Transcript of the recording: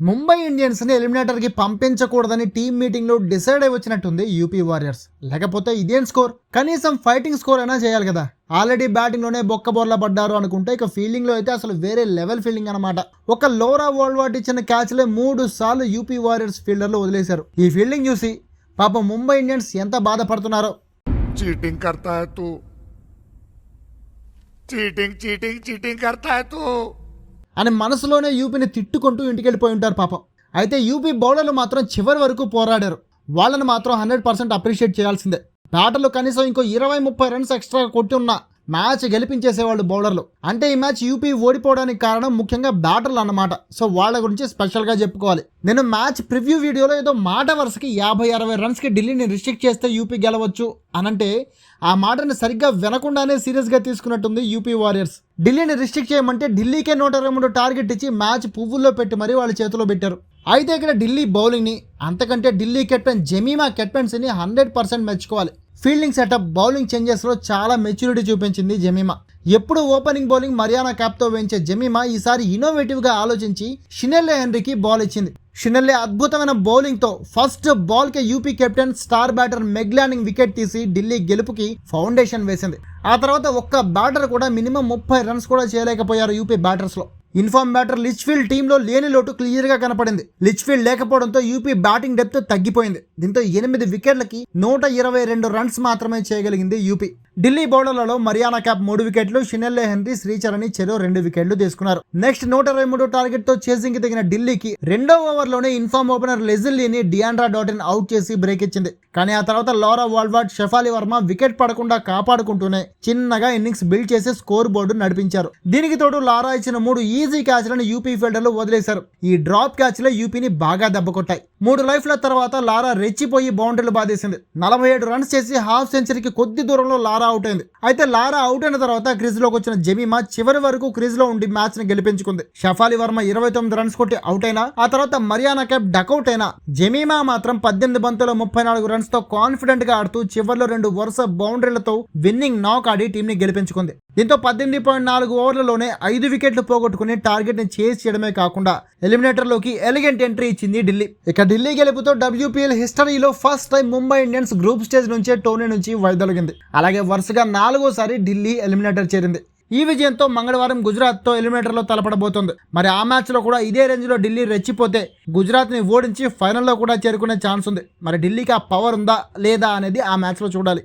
Mumbai ఇండియన్స్ని ఎలిమినేటర్కి పంపించకూడదని team మీటింగ్లో decide అయి వచ్చినట్టుంది యూపీ వారియర్స్. లేకపోతే ఇదేం స్కోర్, కనీసం ఫైటింగ్ స్కోర్ అయినా చేయాలి కదా. ఆల్రెడీ బ్యాటింగ్లోనే బొక్కబోర్ల పడ్డారు అనుకుంటే ఇక ఫీల్డింగ్లో అయితే అసలు వేరే లెవెల్ ఫీల్డింగ్ అనమాట. ఒక లోరా వరల్డ్ వాట్ ఇచ్చిన క్యాచ్లే 3 సార్లు యూపీ వారియర్స్ ఫీల్డర్లు వదిలేశారు. ఈ ఫీల్డింగ్ చూసి పాపం ముంబై ఇండియన్స్ ఎంత బాధపడుతున్నారో. चीटिंग करता है तू, चीटिंग चीटिंग चीटिंग करता है तू అని మనసులోనే యూపీని తిట్టుకుంటూ ఇంటికి వెళ్ళిపోయి ఉంటారు పాపం. అయితే యూపీ బౌలర్లు మాత్రం చివరి వరకు పోరాడారు. వాళ్ళని మాత్రం 100% అప్రిషియేట్ చేయాల్సిందే. బ్యాటర్లు కనీసం ఇంకో 20-30 రన్స్ ఎక్స్ట్రా కొట్టి ఉన్న మ్యాచ్ గెలిపించేసేవాళ్ళు బౌలర్లు. అంటే ఈ మ్యాచ్ యూపీ ఓడిపోవడానికి కారణం ముఖ్యంగా బ్యాటర్లు అన్నమాట. సో వాళ్ళ గురించి స్పెషల్గా చెప్పుకోవాలి. నేను మ్యాచ్ ప్రివ్యూ వీడియోలో ఏదో మాట వరుసకి 50-60 రన్స్కి ఢిల్లీని రిస్ట్రిక్ట్ చేస్తే యూపీ గెలవచ్చు అనంటే ఆ మాటని సరిగ్గా వినకుండానే సీరియస్గా తీసుకున్నట్టుంది యూపీ వారియర్స్. ఢిల్లీని రిస్ట్రిక్ట్ చేయమంటే ఢిల్లీకే 123 టార్గెట్ ఇచ్చి మ్యాచ్ పువ్వుల్లో పెట్టి మరీ వాళ్ళ చేతిలో పెట్టారు. అయితే ఇక్కడ ఢిల్లీ బౌలింగ్ని, అంతకంటే ఢిల్లీ కెప్టెన్ జమీమా కెప్టెన్సీని 100% మెచ్చుకోవాలి. ఫీల్డింగ్ సెటప్, బౌలింగ్ చేంజెస్లో చాలా మెచ్యూరిటీ చూపించింది జమీమా. ఎప్పుడు ఓపెనింగ్ బౌలింగ్ మరియానా క్యాప్తో వేయించే జమీమా ఈసారి ఇన్నోవేటివ్గా ఆలోచించి షినెల్లే హెన్రీకి బాల్ ఇచ్చింది. షినెల్లే అద్భుతమైన బౌలింగ్తో ఫస్ట్ బాల్కే UP captain star batter Meg Lanning wicket తీసి ఢిల్లీ గెలుపుకి ఫౌండేషన్ వేసింది. ఆ తర్వాత ఒక్క బ్యాటర్ కూడా మినిమం 30 రన్స్ కూడా చేయలేకపోయారు యూపీ బ్యాటర్స్లో. ఇన్ఫార్మ్ బ్యాటర్ లిచ్ఫీల్డ్ టీంలో లేని లోటు క్లియర్గా కనపడింది. లిచ్ఫీల్డ్ లేకపోవడంతో యూపీ బ్యాటింగ్ డెప్త్ తగ్గిపోయింది. దీంతో 8 వికెట్లకి 122 రన్స్ మాత్రమే చేయగలిగింది యూపీ. ఢిల్లీ బౌలర్లలో మరియానా క్యాప్ 3 వికెట్లు, షినెల్లే హెన్రీ, శ్రీచరణి చెరో 2 వికెట్లు తీసుకున్నారు. నెక్స్ట్ 123 టార్గెట్ తో చేసింగ్ దిగిన ఢిల్లీకి రెండో ఓవర్లోనే ఇన్ఫార్మ్ ఓపెనర్ లెజిల్లీని డియాండ్రా డాటిన్ అవుట్ చేసి బ్రేక్ ఇచ్చింది. కానీ ఆ తర్వాత Laura Wolvaardt, Shafali Verma wicket పడకుండా కాపాడుకుంటూనే చిన్నగా ఇన్నింగ్స్ బిల్డ్ చేసి స్కోర్ బోర్డు నడిపించారు. దీనికి తోడు లారా ఇచ్చిన 3 ఈజీ క్యాచ్లను యూపీ ఫీల్డర్లు వదిలేశారు. ఈ డ్రాప్ క్యాచ్లే యూపీని బాగా దెబ్బకొట్టాయి. 3 లైఫ్ల తర్వాత లారా రెచ్చిపోయి బౌండరీలు బాధేసింది. 47 రన్స్ చేసి హాఫ్ సెంచరీకి కొద్ది దూరంలో లారా అవుట్ అయింది. అయితే లారా అవుట్ అయిన తర్వాత క్రీజ్ లోకి వచ్చిన జమీమా చివరి వరకు క్రీజ్ లో ఉండి మ్యాచ్ ని గెలిపించుకుంది. షఫాలి వర్మ 29 రన్స్ కొట్టి అవుట్ అయినా, ఆ తర్వాత మరియానా క్యాప్ డకౌట్ అయినా జమీమా మాత్రం 18 బంతుల్లో 34 రన్స్ తో కాన్ఫిడెంట్ గా ఆడుతూ చివరిలో 2 వరుస బౌండరీలతో విన్నింగ్ నాక్ ఆడి టీం ని గెలిపించుకుంది. దీంతో 18.4 ఓవర్లలోనే 5 వికెట్లు పోగొట్టుకుని టార్గెట్ ని చేజ్ చేయడమే కాకుండా ఎలిమినేటర్ లోకి ఎలిగెంట్ ఎంట్రీ ఇచ్చింది ఢిల్లీ. ఇక ఢిల్లీ గెలుపుతో WPL హిస్టరీలో first time Mumbai Indians group stage నుంచే టోర్నీ నుంచి వైదొలిగింది. అలాగే వరుసగా 4వసారి ఢిల్లీ ఎలిమినేటర్ చేరింది. ఈ విజయంతో మంగళవారం గుజరాత్తో ఎలిమినేటర్లో తలపడబోతోంది. మరి ఆ మ్యాచ్లో కూడా ఇదే రేంజ్లో ఢిల్లీ రెచ్చిపోతే గుజరాత్ని ఓడించి ఫైనల్లో కూడా చేరుకునే ఛాన్స్ ఉంది. మరి ఢిల్లీకి ఆ పవర్ ఉందా లేదా అనేది ఆ మ్యాచ్లో చూడాలి.